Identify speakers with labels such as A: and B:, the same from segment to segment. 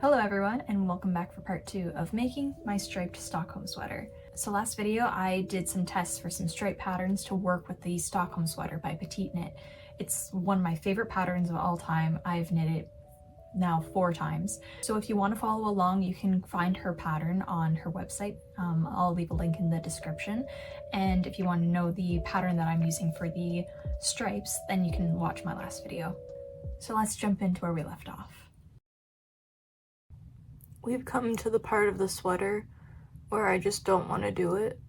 A: Hello everyone, and welcome back for part 2 of making my striped Stockholm sweater. So last video I did some tests for some stripe patterns to work with the Stockholm sweater by Petite Knit. It's one of my favorite patterns of all time. I've knit it now 4 times. So if you want to follow along, you can find her pattern on her website. I'll leave a link in the description. And if you want to know the pattern that I'm using for the stripes, then you can watch my last video. So let's jump into where we left off. We've come to the part of the sweater where I just don't want to do it.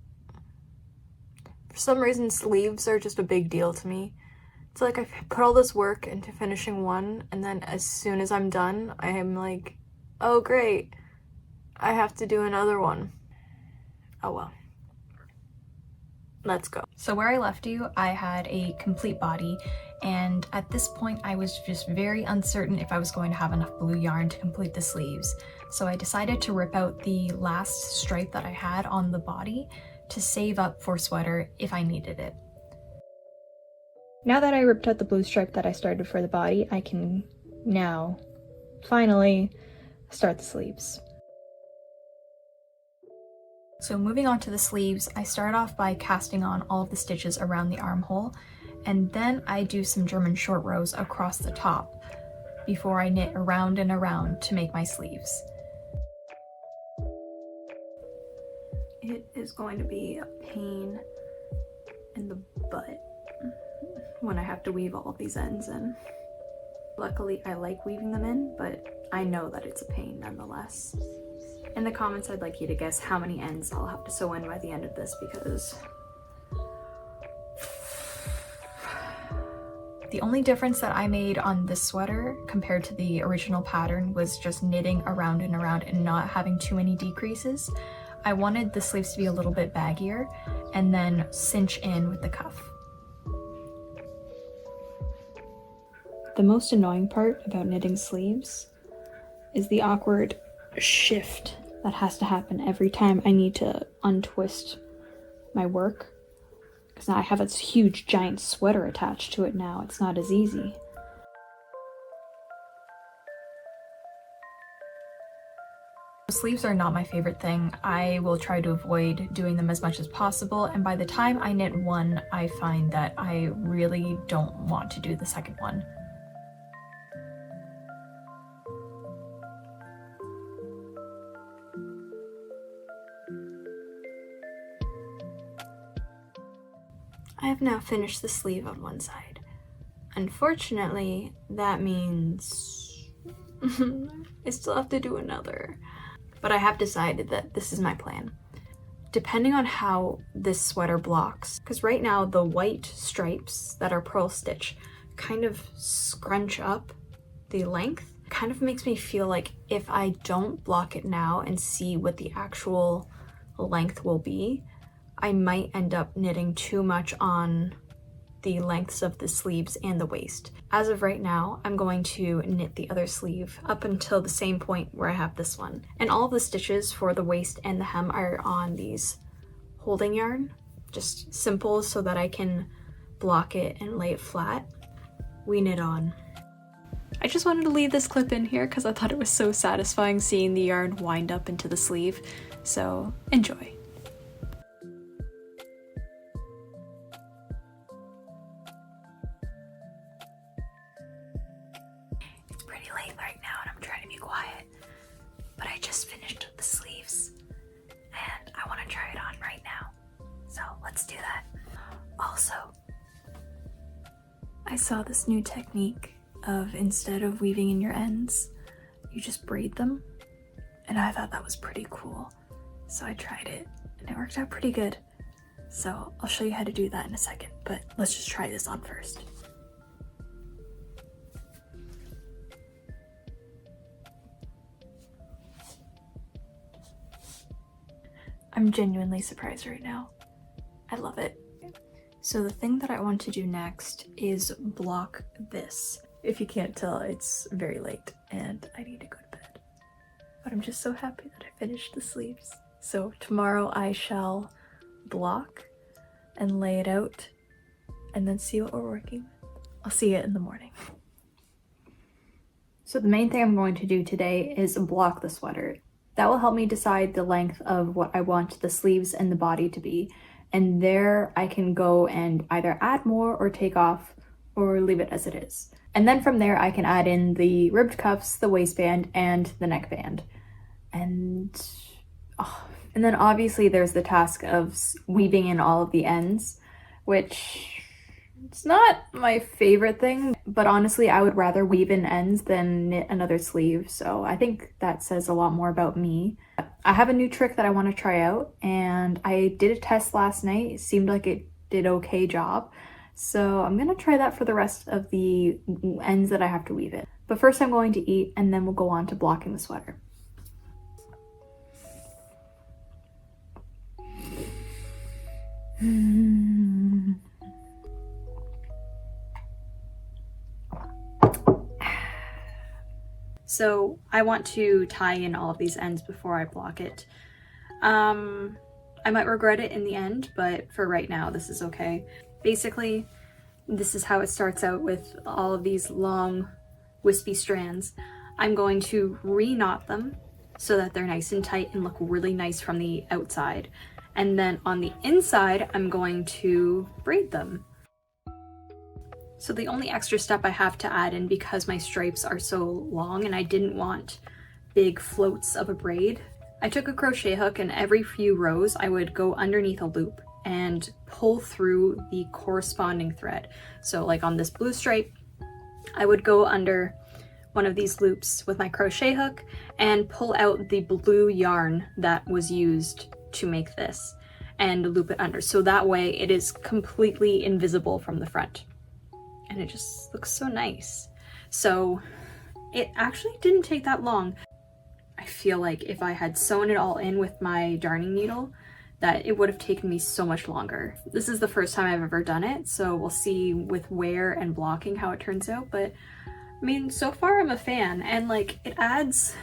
A: For some reason, sleeves are just a big deal to me. It's like I've put all this work into finishing one, and then as soon as I'm done, I am like, oh great, I have to do another one. Oh well. Let's go. So where I left you, I had a complete body, and at this point I was just very uncertain if I was going to have enough blue yarn to complete the sleeves. So I decided to rip out the last stripe that I had on the body to save up for sweater if I needed it. Now that I ripped out the blue stripe that I started for the body, I can now finally start the sleeves. So moving on to the sleeves, I start off by casting on all of the stitches around the armhole, and then I do some German short rows across the top before I knit around and around to make my sleeves. It is going to be a pain in the butt when I have to weave all of these ends in. Luckily, I like weaving them in, but I know that it's a pain nonetheless. In the comments, I'd like you to guess how many ends I'll have to sew in by the end of this, because the only difference that I made on this sweater compared to the original pattern was just knitting around and around and not having too many decreases. I wanted the sleeves to be a little bit baggier and then cinch in with the cuff. The most annoying part about knitting sleeves is the awkward shift that has to happen every time I need to untwist my work. Because now I have this huge giant sweater attached to it now. It's not as easy. Sleeves are not my favorite thing. I will try to avoid doing them as much as possible, and by the time I knit one, I find that I really don't want to do the second one. I have now finished the sleeve on one side. Unfortunately, that means I still have to do another. But I have decided that this is my plan. Depending on how this sweater blocks, because right now the white stripes that are purl stitch kind of scrunch up the length, kind of makes me feel like if I don't block it now and see what the actual length will be, I might end up knitting too much on the lengths of the sleeves and the waist. As of right now, I'm going to knit the other sleeve up until the same point where I have this one. And all of the stitches for the waist and the hem are on these holding yarn, just simple so that I can block it and lay it flat. We knit on. I just wanted to leave this clip in here because I thought it was so satisfying seeing the yarn wind up into the sleeve, so enjoy. Late right now and I'm trying to be quiet, but I just finished the sleeves and I want to try it on right now, so let's do that. Also, I saw this new technique of instead of weaving in your ends, you just braid them, and I thought that was pretty cool, so I tried it and it worked out pretty good. So I'll show you how to do that in a second, but let's just try this on first. I'm genuinely surprised right now. I love it. So the thing that I want to do next is block this. If you can't tell, it's very late and I need to go to bed. But I'm just so happy that I finished the sleeves. So tomorrow I shall block and lay it out and then see what we're working with. I'll see you in the morning. So the main thing I'm going to do today is block the sweater. That will help me decide the length of what I want the sleeves and the body to be. And there I can go and either add more or take off or leave it as it is. And then from there I can add in the ribbed cuffs, the waistband, and the neckband. And then obviously there's the task of weaving in all of the ends, which it's not my favorite thing, but honestly I would rather weave in ends than knit another sleeve, so I think that says a lot more about me. I have a new trick that I want to try out, and I did a test last night. It seemed like it did okay job, so I'm gonna try that for the rest of the ends that I have to weave in. But first I'm going to eat, and then we'll go on to blocking the sweater. So I want to tie in all of these ends before I block it. I might regret it in the end, but for right now, this is okay. Basically, this is how it starts out with all of these long, wispy strands. I'm going to re-knot them so that they're nice and tight and look really nice from the outside. And then on the inside, I'm going to braid them. So the only extra step I have to add in, because my stripes are so long and I didn't want big floats of a braid, I took a crochet hook, and every few rows I would go underneath a loop and pull through the corresponding thread. So like on this blue stripe, I would go under one of these loops with my crochet hook and pull out the blue yarn that was used to make this and loop it under. So that way it is completely invisible from the front. And it just looks so nice. So it actually didn't take that long. I feel like if I had sewn it all in with my darning needle, that it would have taken me so much longer. This is the first time I've ever done it, so we'll see with wear and blocking how it turns out. But I mean, so far I'm a fan, and like it adds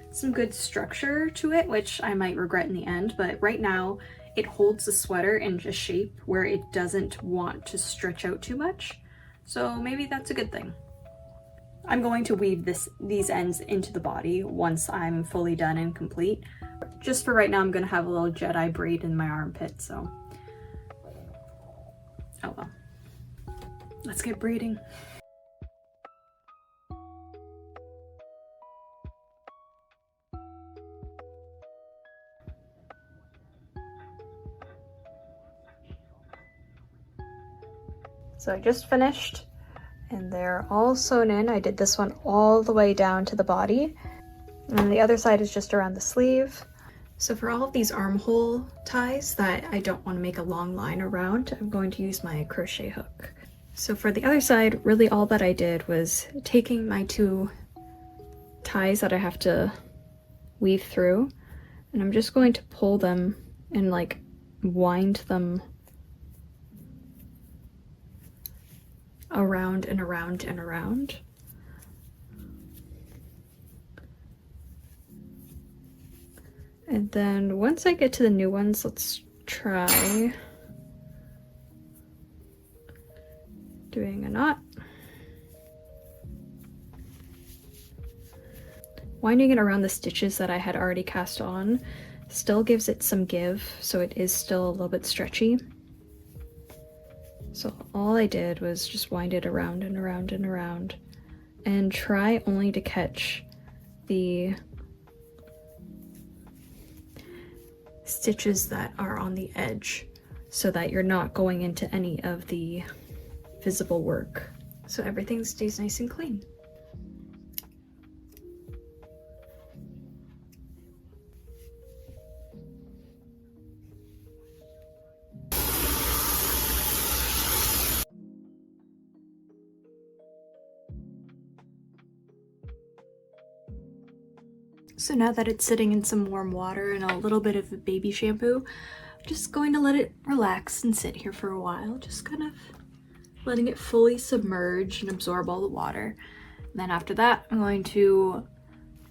A: some good structure to it, which I might regret in the end, but right now it holds the sweater in a shape where it doesn't want to stretch out too much. So maybe that's a good thing. I'm going to weave these ends into the body once I'm fully done and complete. Just for right now, I'm gonna have a little Jedi braid in my armpit, so. Oh well. Let's get braiding. So I just finished, and they're all sewn in. I did this one all the way down to the body, and the other side is just around the sleeve. So for all of these armhole ties that I don't want to make a long line around, I'm going to use my crochet hook. So for the other side, really all that I did was taking my two ties that I have to weave through, and I'm just going to pull them and like wind them around and around and around. And then once I get to the new ones, let's try doing a knot. Winding it around the stitches that I had already cast on still gives it some give, so it is still a little bit stretchy. So all I did was just wind it around and around and around, and try only to catch the stitches that are on the edge so that you're not going into any of the visible work, so everything stays nice and clean. So now that it's sitting in some warm water and a little bit of baby shampoo, I'm just going to let it relax and sit here for a while, just kind of letting it fully submerge and absorb all the water. And then after that, I'm going to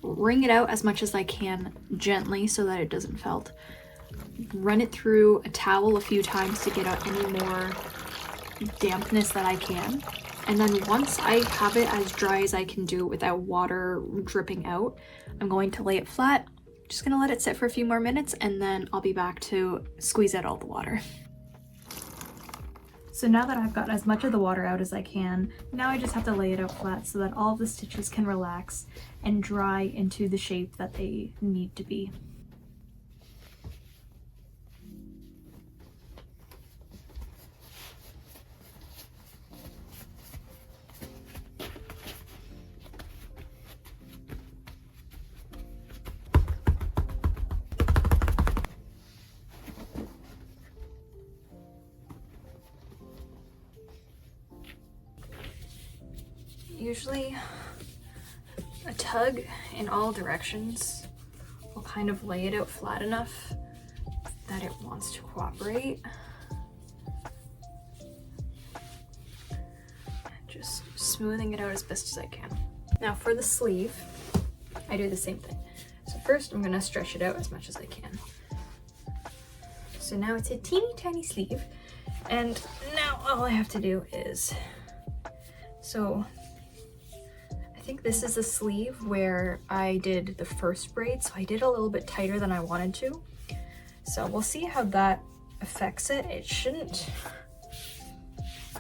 A: wring it out as much as I can gently so that it doesn't felt. Run it through a towel a few times to get out any more dampness that I can. And then once I have it as dry as I can do it without water dripping out, I'm going to lay it flat. Just gonna let it sit for a few more minutes and then I'll be back to squeeze out all the water. So now that I've got as much of the water out as I can, now I just have to lay it out flat so that all of the stitches can relax and dry into the shape that they need to be. Usually a tug in all directions will kind of lay it out flat enough that it wants to cooperate. Just smoothing it out as best as I can. Now for the sleeve, I do the same thing. So first I'm gonna stretch it out as much as I can. So now it's a teeny tiny sleeve, and now all I have to do is, I think this is the sleeve where I did the first braid, so I did a little bit tighter than I wanted to. So we'll see how that affects it. It shouldn't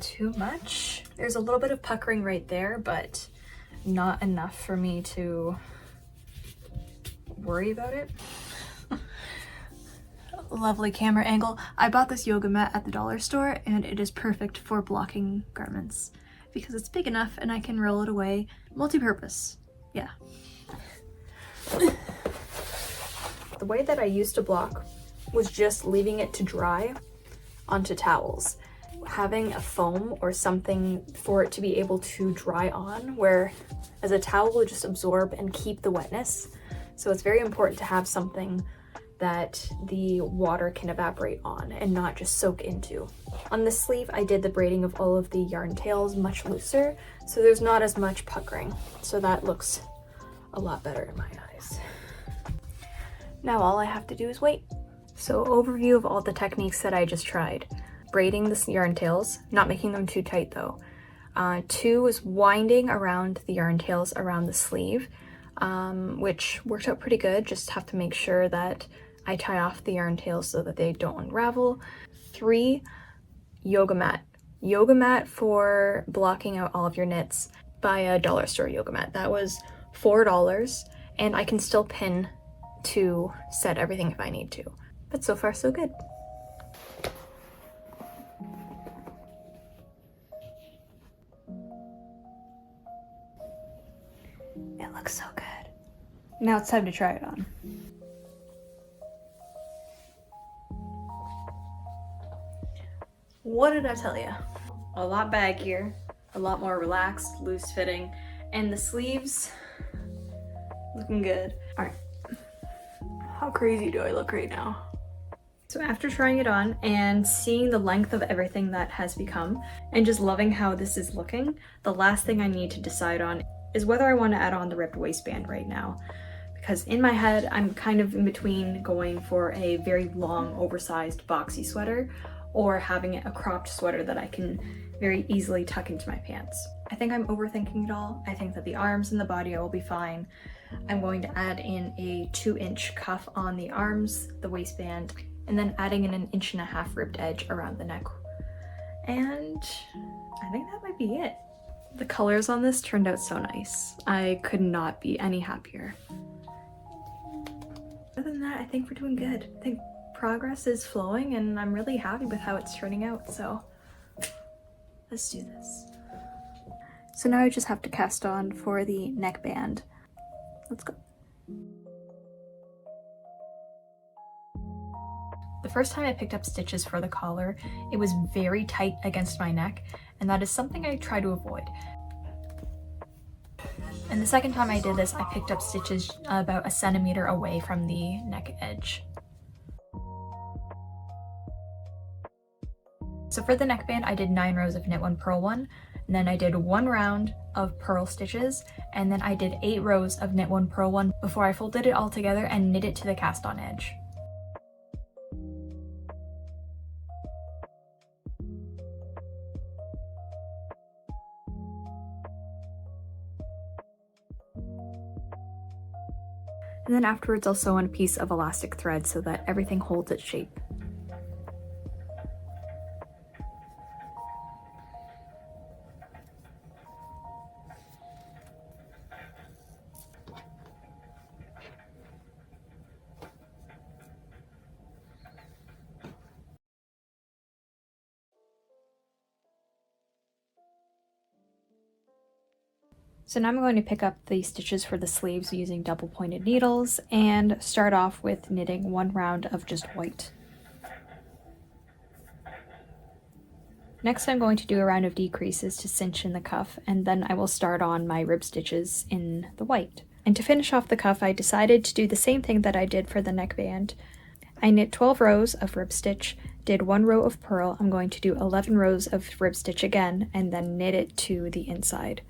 A: too much. There's a little bit of puckering right there, but not enough for me to worry about it. Lovely camera angle. I bought this yoga mat at the dollar store and it is perfect for blocking garments because it's big enough and I can roll it away. Multi-purpose, yeah. The way that I used to block was just leaving it to dry onto towels. Having a foam or something for it to be able to dry on, where as a towel will just absorb and keep the wetness. So it's very important to have something that the water can evaporate on and not just soak into. On this sleeve, I did the braiding of all of the yarn tails much looser, so there's not as much puckering. So that looks a lot better in my eyes. Now all I have to do is wait. So overview of all the techniques that I just tried. Braiding the yarn tails, not making them too tight though. 2 was winding around the yarn tails around the sleeve, which worked out pretty good. Just have to make sure that I tie off the yarn tails so that they don't unravel. 3, yoga mat. Yoga mat for blocking out all of your knits. Buy a dollar store yoga mat. That was $4 and I can still pin to set everything if I need to. But so far so good. It looks so good. Now it's time to try it on. What did I tell you? A lot baggier, a lot more relaxed, loose fitting, and the sleeves looking good. All right, how crazy do I look right now? So after trying it on and seeing the length of everything that has become and just loving how this is looking, the last thing I need to decide on is whether I want to add on the ripped waistband right now. Because in my head, I'm kind of in between going for a very long, oversized, boxy sweater or having a cropped sweater that I can very easily tuck into my pants. I think I'm overthinking it all. I think that the arms and the body will be fine. I'm going to add in a 2-inch cuff on the arms, the waistband, and then adding in an 1.5 inch ripped edge around the neck. And I think that might be it. The colors on this turned out so nice. I could not be any happier. Other than that, I think we're doing good. I think progress is flowing and I'm really happy with how it's turning out, so let's do this. So now I just have to cast on for the neckband. Let's go. The first time I picked up stitches for the collar, it was very tight against my neck, and that is something I try to avoid. And the second time I did this, I picked up stitches about 1 centimeter away from the neck edge. So for the neckband, I did 9 rows of knit 1, purl 1, and then I did 1 round of purl stitches, and then I did 8 rows of knit 1, purl 1 before I folded it all together and knit it to the cast on edge. And then afterwards I'll sew on a piece of elastic thread so that everything holds its shape. So now I'm going to pick up the stitches for the sleeves using double pointed needles and start off with knitting one round of just white. Next I'm going to do a round of decreases to cinch in the cuff, and then I will start on my rib stitches in the white. And to finish off the cuff, I decided to do the same thing that I did for the neckband. I knit 12 rows of rib stitch, did 1 row of purl. I'm going to do 11 rows of rib stitch again, and then knit it to the inside.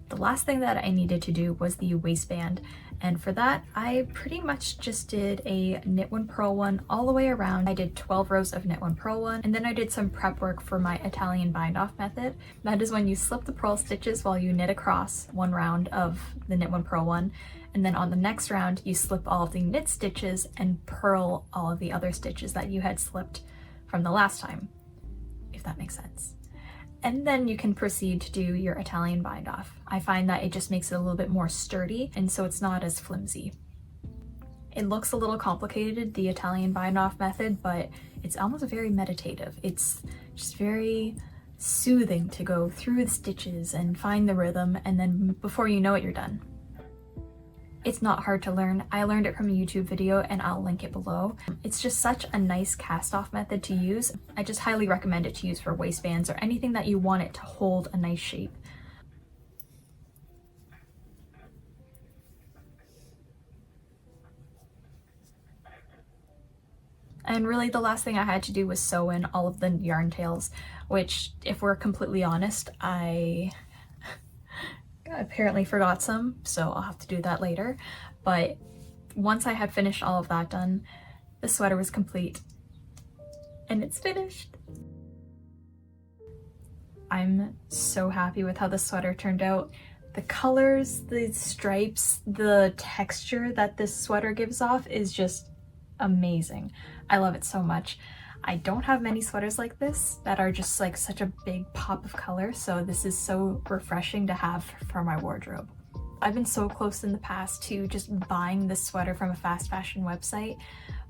A: The last thing that I needed to do was the waistband, and for that I pretty much just did a knit one purl one all the way around. I did 12 rows of knit one purl one, and then I did some prep work for my Italian bind off method. That is when you slip the purl stitches while you knit across one round of the knit one purl one, and then on the next round you slip all of the knit stitches and purl all of the other stitches that you had slipped from the last time, if that makes sense. And then you can proceed to do your Italian bind off. I find that it just makes it a little bit more sturdy, and so it's not as flimsy. It looks a little complicated, the Italian bind off method, but it's almost very meditative. It's just very soothing to go through the stitches and find the rhythm, and then before you know it, you're done. It's not hard to learn. I learned it from a YouTube video and I'll link it below. It's just such a nice cast off method to use. I just highly recommend it to use for waistbands or anything that you want it to hold a nice shape. And really the last thing I had to do was sew in all of the yarn tails, which, if we're completely honest, I apparently forgot some, so I'll have to do that later. But once I had finished all of that done, the sweater was complete and it's finished. I'm so happy with how the sweater turned out. The colors, the stripes, the texture that this sweater gives off is just amazing. I love it so much. I don't have many sweaters like this that are just like such a big pop of color, so this is so refreshing to have for my wardrobe. I've been so close in the past to just buying this sweater from a fast fashion website,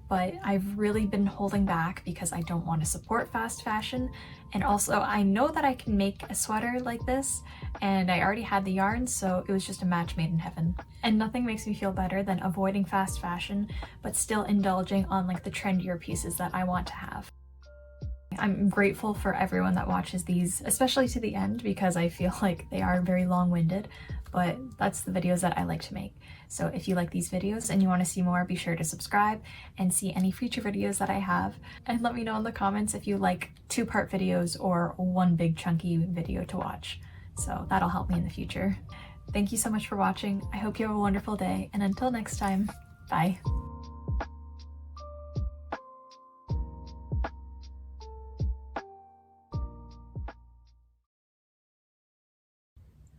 A: but I've really been holding back because I don't want to support fast fashion, and also I know that I can make a sweater like this, and I already had the yarn, so it was just a match made in heaven. And nothing makes me feel better than avoiding fast fashion but still indulging on like the trendier pieces that I want to have. I'm grateful for everyone that watches these, especially to the end, because I feel like they are very long-winded, but that's the videos that I like to make. So if you like these videos and you want to see more, be sure to subscribe and see any future videos that I have. And let me know in the comments if you like 2-part videos or one big chunky video to watch. So that'll help me in the future. Thank you so much for watching. I hope you have a wonderful day, and until next time, bye.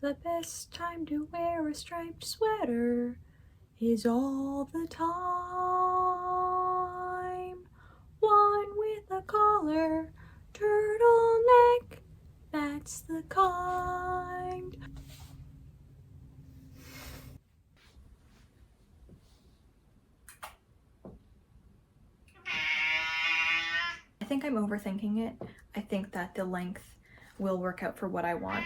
A: The best time to wear a striped sweater is all the time. One with a collar, turtleneck, that's the kind. I think I'm overthinking it. I think that the length will work out for what I want.